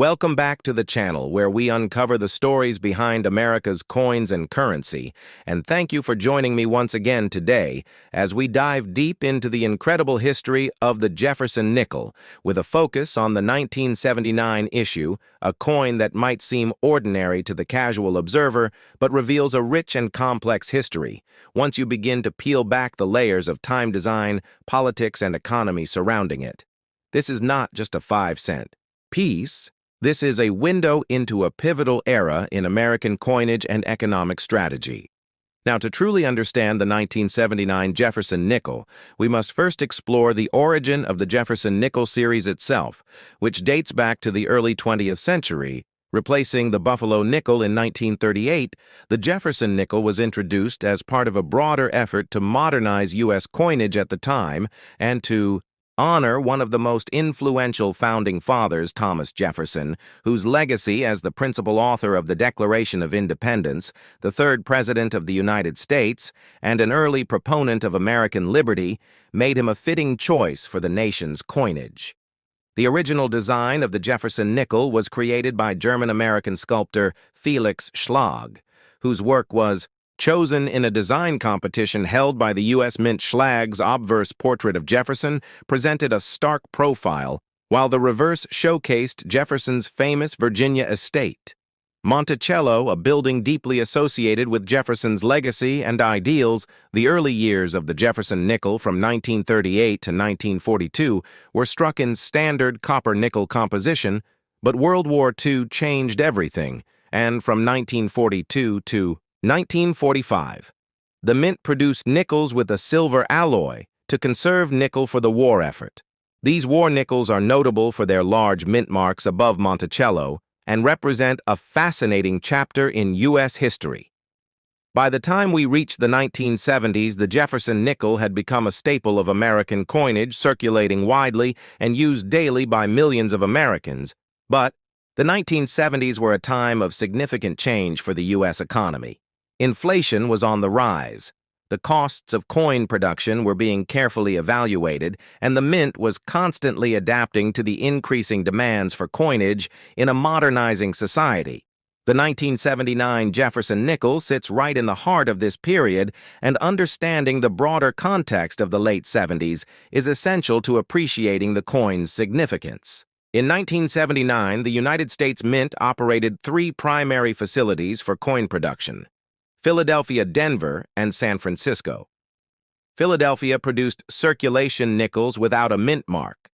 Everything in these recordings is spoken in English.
Welcome back to the channel where we uncover the stories behind America's coins and currency, and thank you for joining me once again today as we dive deep into the incredible history of the Jefferson nickel, with a focus on the 1979 issue, a coin that might seem ordinary to the casual observer but reveals a rich and complex history once you begin to peel back the layers of time design, politics, and economy surrounding it. This is not just a 5-cent piece. This is a window into a pivotal era in American coinage and economic strategy. Now, to truly understand the 1979 Jefferson nickel, we must first explore the origin of the Jefferson nickel series itself, which dates back to the early 20th century. Replacing the Buffalo nickel in 1938, the Jefferson nickel was introduced as part of a broader effort to modernize U.S. coinage at the time and to honor one of the most influential founding fathers, Thomas Jefferson, whose legacy as the principal author of the Declaration of Independence, the third President of the United States, and an early proponent of American liberty, made him a fitting choice for the nation's coinage. The original design of the Jefferson nickel was created by German-American sculptor Felix Schlag, whose work was chosen in a design competition held by the U.S. Mint. Schlag's obverse portrait of Jefferson presented a stark profile, while the reverse showcased Jefferson's famous Virginia estate. Monticello, a building deeply associated with Jefferson's legacy and ideals, the early years of the Jefferson nickel from 1938 to 1942 were struck in standard copper-nickel composition, but World War II changed everything, and from 1942 to 1945, the Mint produced nickels with a silver alloy to conserve nickel for the war effort. These war nickels are notable for their large mint marks above Monticello and represent a fascinating chapter in U.S. history. By the time we reached the 1970s, the Jefferson nickel had become a staple of American coinage, circulating widely and used daily by millions of Americans. But the 1970s were a time of significant change for the U.S. economy. Inflation was on the rise. The costs of coin production were being carefully evaluated, and the Mint was constantly adapting to the increasing demands for coinage in a modernizing society. The 1979 Jefferson nickel sits right in the heart of this period, and understanding the broader context of the late 70s is essential to appreciating the coin's significance. In 1979, the United States Mint operated three primary facilities for coin production: Philadelphia, Denver, and San Francisco. Philadelphia produced circulation nickels without a mint mark.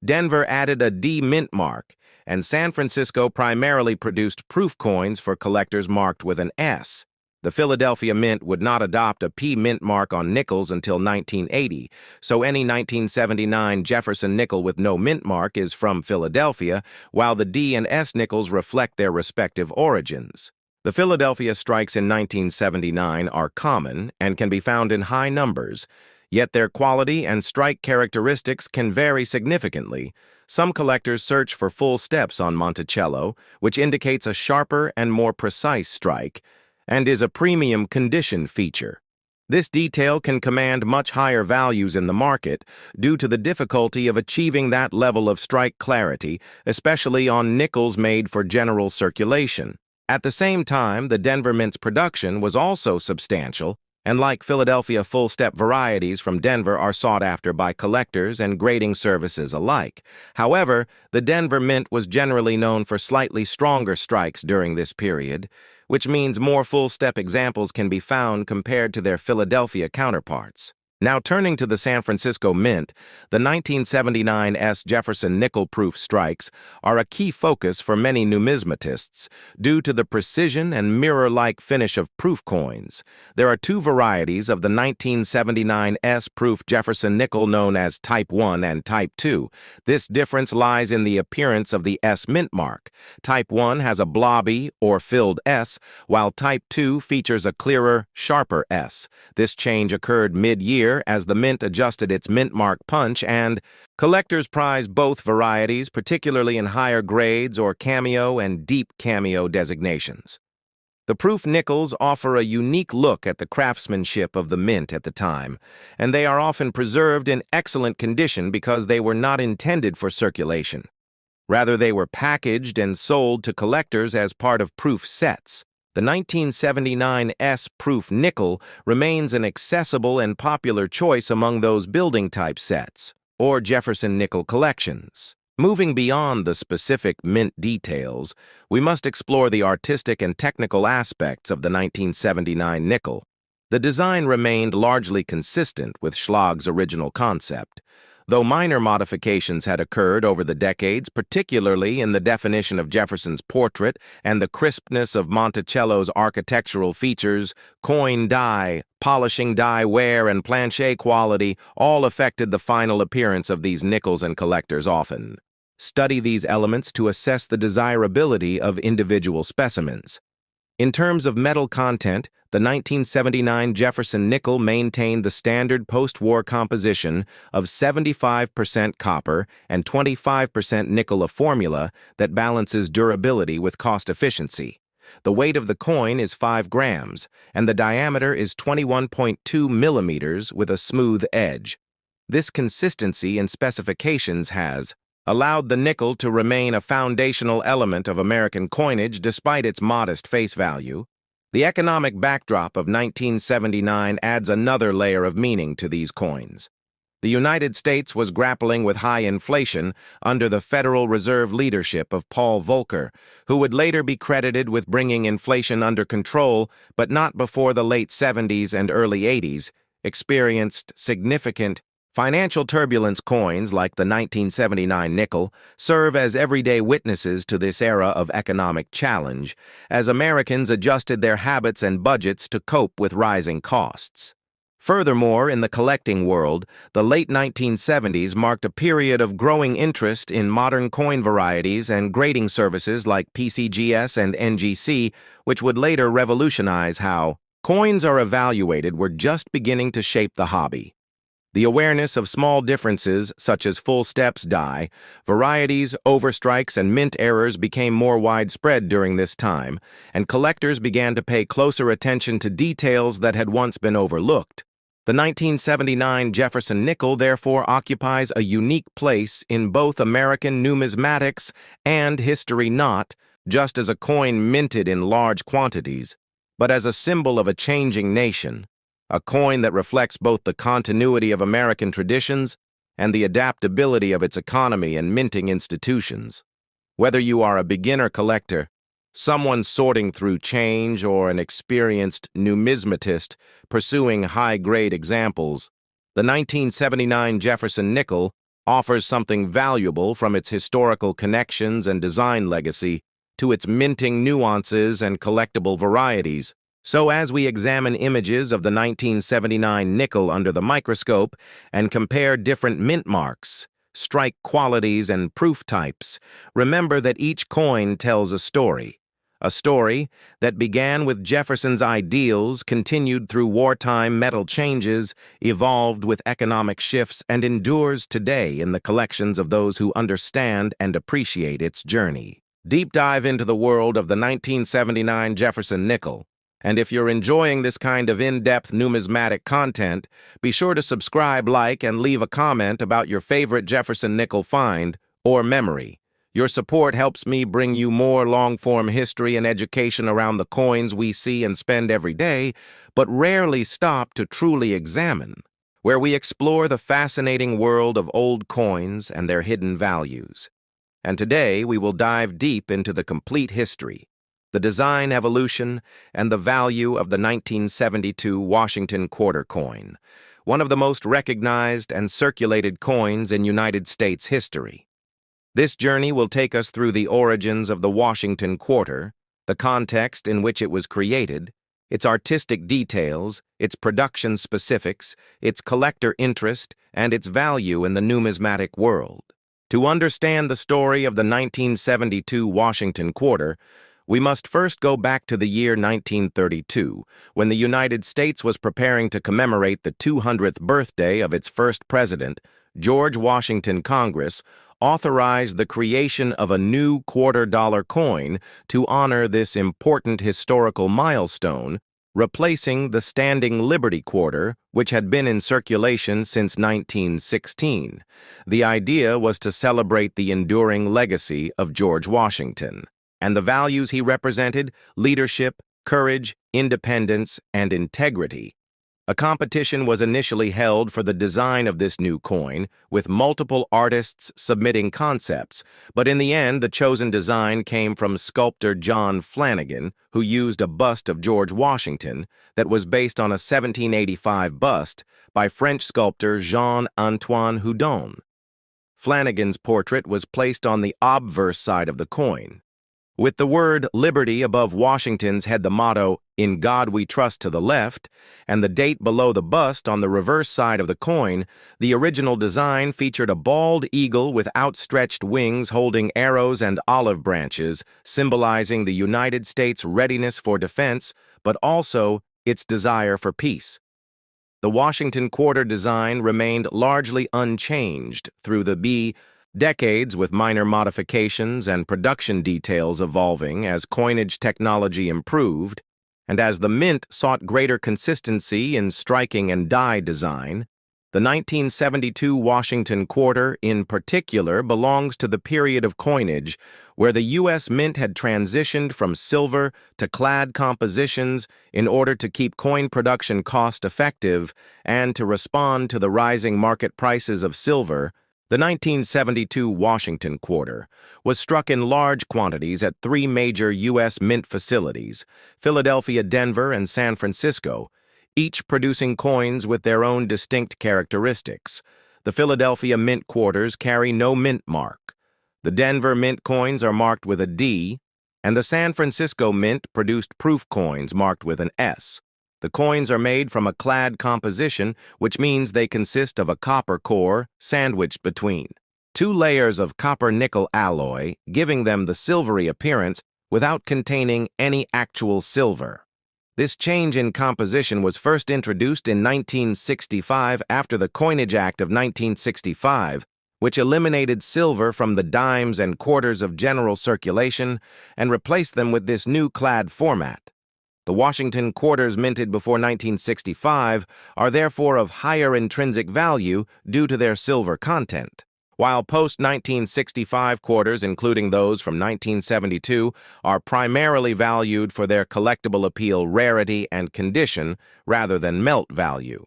Denver added a D mint mark, and San Francisco primarily produced proof coins for collectors marked with an S. The Philadelphia Mint would not adopt a P mint mark on nickels until 1980, so any 1979 Jefferson nickel with no mint mark is from Philadelphia, while the D and S nickels reflect their respective origins. The Philadelphia strikes in 1979 are common and can be found in high numbers, yet their quality and strike characteristics can vary significantly. Some collectors search for full steps on Monticello, which indicates a sharper and more precise strike, and is a premium condition feature. This detail can command much higher values in the market due to the difficulty of achieving that level of strike clarity, especially on nickels made for general circulation. At the same time, the Denver Mint's production was also substantial, and like Philadelphia full-step varieties from Denver are sought after by collectors and grading services alike. However, the Denver Mint was generally known for slightly stronger strikes during this period, which means more full-step examples can be found compared to their Philadelphia counterparts. Now turning to the San Francisco Mint, the 1979 S. Jefferson nickel-proof strikes are a key focus for many numismatists due to the precision and mirror-like finish of proof coins. There are two varieties of the 1979 S-proof Jefferson nickel known as Type 1 and Type 2. This difference lies in the appearance of the S mint mark. Type 1 has a blobby or filled S, while Type 2 features a clearer, sharper S. This change occurred mid-year as the Mint adjusted its mint mark punch, and collectors prize both varieties, particularly in higher grades or cameo and deep cameo designations. The proof nickels offer a unique look at the craftsmanship of the Mint at the time, and they are often preserved in excellent condition because they were not intended for circulation. Rather, they were packaged and sold to collectors as part of proof sets. The 1979 S-proof nickel remains an accessible and popular choice among those building-type sets, or Jefferson nickel collections. Moving beyond the specific mint details, we must explore the artistic and technical aspects of the 1979 nickel. The design remained largely consistent with Schlag's original concept, though minor modifications had occurred over the decades, particularly in the definition of Jefferson's portrait and the crispness of Monticello's architectural features. Coin dye, polishing die wear, and plancher quality all affected the final appearance of these nickels, and collectors often study these elements to assess the desirability of individual specimens. In terms of metal content, the 1979 Jefferson nickel maintained the standard post-war composition of 75% copper and 25% nickel, a formula that balances durability with cost efficiency. The weight of the coin is 5 grams, and the diameter is 21.2 millimeters with a smooth edge. This consistency in specifications has allowed the nickel to remain a foundational element of American coinage despite its modest face value. The economic backdrop of 1979 adds another layer of meaning to these coins. The United States was grappling with high inflation under the Federal Reserve leadership of Paul Volcker, who would later be credited with bringing inflation under control, but not before the late 70s and early 80s, experienced significant financial turbulence. Coins like the 1979 nickel serve as everyday witnesses to this era of economic challenge, as Americans adjusted their habits and budgets to cope with rising costs. Furthermore, in the collecting world, the late 1970s marked a period of growing interest in modern coin varieties and grading services like PCGS and NGC, which would later revolutionize how coins are evaluated. Were just beginning to shape the hobby. The awareness of small differences, such as full steps die, varieties, overstrikes, and mint errors became more widespread during this time, and collectors began to pay closer attention to details that had once been overlooked. The 1979 Jefferson nickel therefore occupies a unique place in both American numismatics and history, not just as a coin minted in large quantities, but as a symbol of a changing nation. A coin that reflects both the continuity of American traditions and the adaptability of its economy and minting institutions. Whether you are a beginner collector, someone sorting through change, or an experienced numismatist pursuing high-grade examples, the 1979 Jefferson nickel offers something valuable, from its historical connections and design legacy to its minting nuances and collectible varieties. So as we examine images of the 1979 nickel under the microscope and compare different mint marks, strike qualities, and proof types, remember that each coin tells a story that began with Jefferson's ideals, continued through wartime metal changes, evolved with economic shifts, and endures today in the collections of those who understand and appreciate its journey. Deep dive into the world of the 1979 Jefferson nickel. And if you're enjoying this kind of in-depth numismatic content, be sure to subscribe, like, and leave a comment about your favorite Jefferson nickel find or memory. Your support helps me bring you more long-form history and education around the coins we see and spend every day, but rarely stop to truly examine, where we explore the fascinating world of old coins and their hidden values. And today we will dive deep into the complete history, the design evolution, and the value of the 1972 Washington quarter coin, one of the most recognized and circulated coins in United States history. This journey will take us through the origins of the Washington quarter, the context in which it was created, its artistic details, its production specifics, its collector interest, and its value in the numismatic world. To understand the story of the 1972 Washington quarter, we must first go back to the year 1932, when the United States was preparing to commemorate the 200th birthday of its first president. George Washington Congress authorized the creation of a new $quarter coin to honor this important historical milestone, replacing the standing Liberty quarter, which had been in circulation since 1916. The idea was to celebrate the enduring legacy of George Washington, and the values he represented: leadership, courage, independence, and integrity. A competition was initially held for the design of this new coin, with multiple artists submitting concepts, but in the end the chosen design came from sculptor John Flanagan, who used a bust of George Washington that was based on a 1785 bust by French sculptor Jean-Antoine Houdon. Flanagan's portrait was placed on the obverse side of the coin. With the word Liberty above Washington's head, the motto, "In God We Trust," to the left, and the date below the bust on the reverse side of the coin, the original design featured a bald eagle with outstretched wings holding arrows and olive branches, symbolizing the United States' readiness for defense, but also its desire for peace. The Washington quarter design remained largely unchanged through the decades, with minor modifications and production details evolving as coinage technology improved, and as the mint sought greater consistency in striking and die design. The 1972 Washington quarter, in particular, belongs to the period of coinage where the U.S. Mint had transitioned from silver to clad compositions in order to keep coin production cost-effective and to respond to the rising market prices of silver. The 1972 Washington quarter was struck in large quantities at three major U.S. mint facilities: Philadelphia, Denver, and San Francisco, each producing coins with their own distinct characteristics. The Philadelphia mint quarters carry no mint mark. The Denver mint coins are marked with a D, and the San Francisco mint produced proof coins marked with an S. The coins are made from a clad composition, which means they consist of a copper core sandwiched between two layers of copper-nickel alloy, giving them the silvery appearance without containing any actual silver. This change in composition was first introduced in 1965 after the Coinage Act of 1965, which eliminated silver from the dimes and quarters of general circulation and replaced them with this new clad format. The Washington quarters minted before 1965 are therefore of higher intrinsic value due to their silver content, while post-1965 quarters, including those from 1972, are primarily valued for their collectible appeal, rarity, and condition rather than melt value.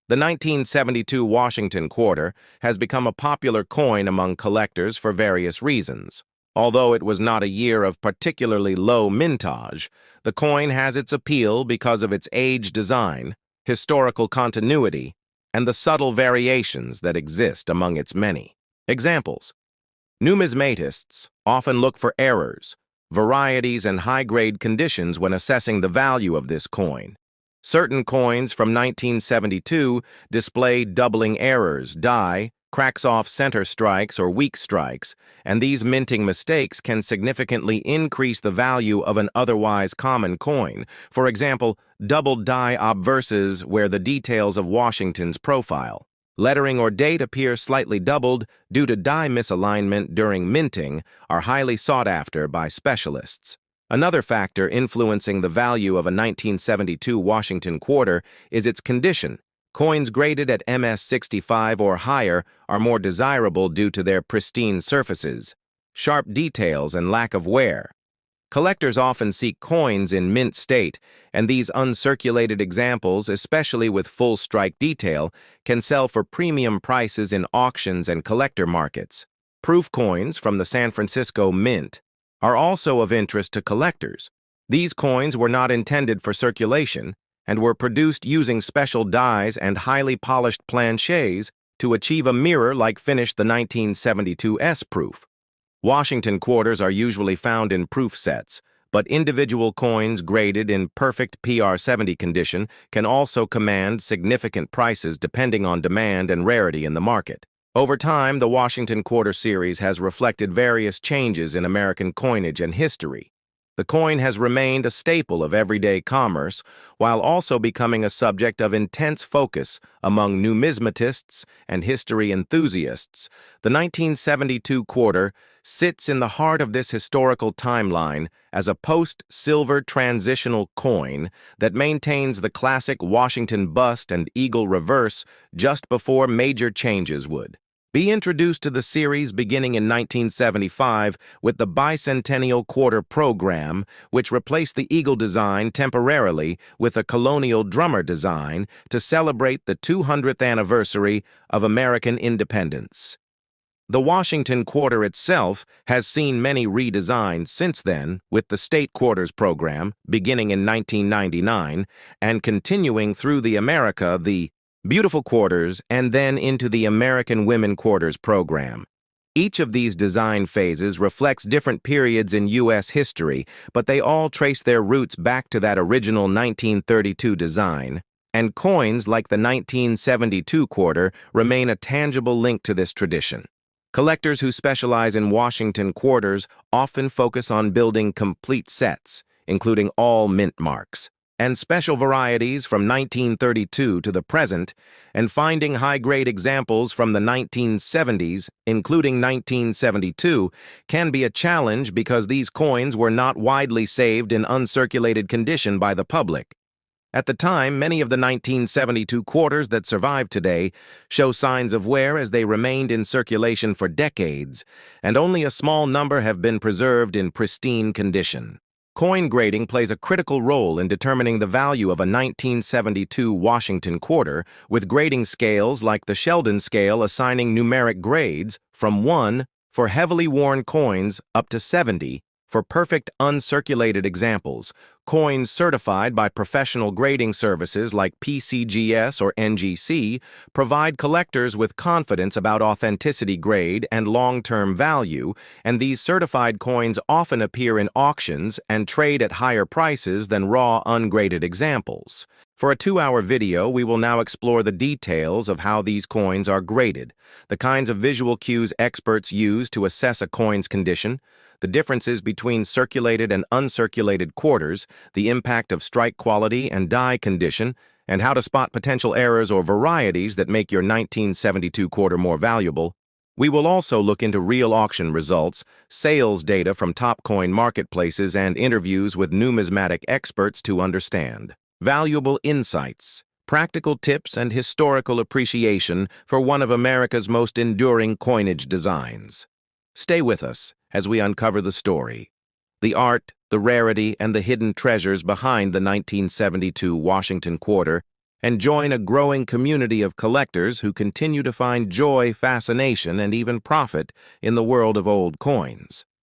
The 1972 Washington quarter has become a popular coin among collectors for various reasons. Although it was not a year of particularly low mintage, the coin has its appeal because of its age design, historical continuity, and the subtle variations that exist among its many. Examples: numismatists often look for errors, varieties, and high-grade conditions when assessing the value of this coin. Certain coins from 1972 display doubling errors, die, cracks off center strikes, or weak strikes, and these minting mistakes can significantly increase the value of an otherwise common coin. For example, doubled die obverses where the details of Washington's profile, lettering, or date appear slightly doubled due to die misalignment during minting are highly sought after by specialists. Another factor influencing the value of a 1972 Washington quarter is its condition. Coins graded at MS-65 or higher are more desirable due to their pristine surfaces, sharp details, and lack of wear. Collectors often seek coins in mint state, and these uncirculated examples, especially with full strike detail, can sell for premium prices in auctions and collector markets. Proof coins from the San Francisco Mint are also of interest to collectors. These coins were not intended for circulation and were produced using special dies and highly polished planchets to achieve a mirror-like finish the 1972 S-proof. Washington quarters are usually found in proof sets, but individual coins graded in perfect PR70 condition can also command significant prices depending on demand and rarity in the market. Over time, the Washington quarter series has reflected various changes in American coinage and history. The coin has remained a staple of everyday commerce, while also becoming a subject of intense focus among numismatists and history enthusiasts. The 1972 quarter sits in the heart of this historical timeline as a post-silver transitional coin that maintains the classic Washington bust and eagle reverse just before major changes would be introduced to the series beginning in 1975 with the Bicentennial Quarter program, which replaced the eagle design temporarily with a colonial drummer design to celebrate the 200th anniversary of American independence. The Washington Quarter itself has seen many redesigns since then, with the State Quarters program beginning in 1999 and continuing through the Beautiful Quarters, and then into the American Women Quarters program. Each of these design phases reflects different periods in U.S. history, but they all trace their roots back to that original 1932 design, and coins like the 1972 quarter remain a tangible link to this tradition. Collectors who specialize in Washington quarters often focus on building complete sets, including all mint marks, and special varieties from 1932 to the present, and finding high-grade examples from the 1970s, including 1972, can be a challenge because these coins were not widely saved in uncirculated condition by the public. At the time, many of the 1972 quarters that survive today show signs of wear as they remained in circulation for decades, and only a small number have been preserved in pristine condition. Coin grading plays a critical role in determining the value of a 1972 Washington quarter, with grading scales like the Sheldon scale assigning numeric grades from 1 for heavily worn coins up to 70 for perfect uncirculated examples. Coins certified by professional grading services like PCGS or NGC provide collectors with confidence about authenticity, grade, and long-term value, and these certified coins often appear in auctions and trade at higher prices than raw, ungraded examples. For a 2-hour video, we will now explore the details of how these coins are graded, the kinds of visual cues experts use to assess a coin's condition, the differences between circulated and uncirculated quarters, the impact of strike quality and die condition, and how to spot potential errors or varieties that make your 1972 quarter more valuable. We will also look into real auction results, sales data from top coin marketplaces, and interviews with numismatic experts to understand valuable insights, practical tips, and historical appreciation for one of America's most enduring coinage designs. Stay with us as we uncover the story, the art, the rarity, and the hidden treasures behind the 1972 Washington quarter, and join a growing community of collectors who continue to find joy, fascination, and even profit in the world of old coins.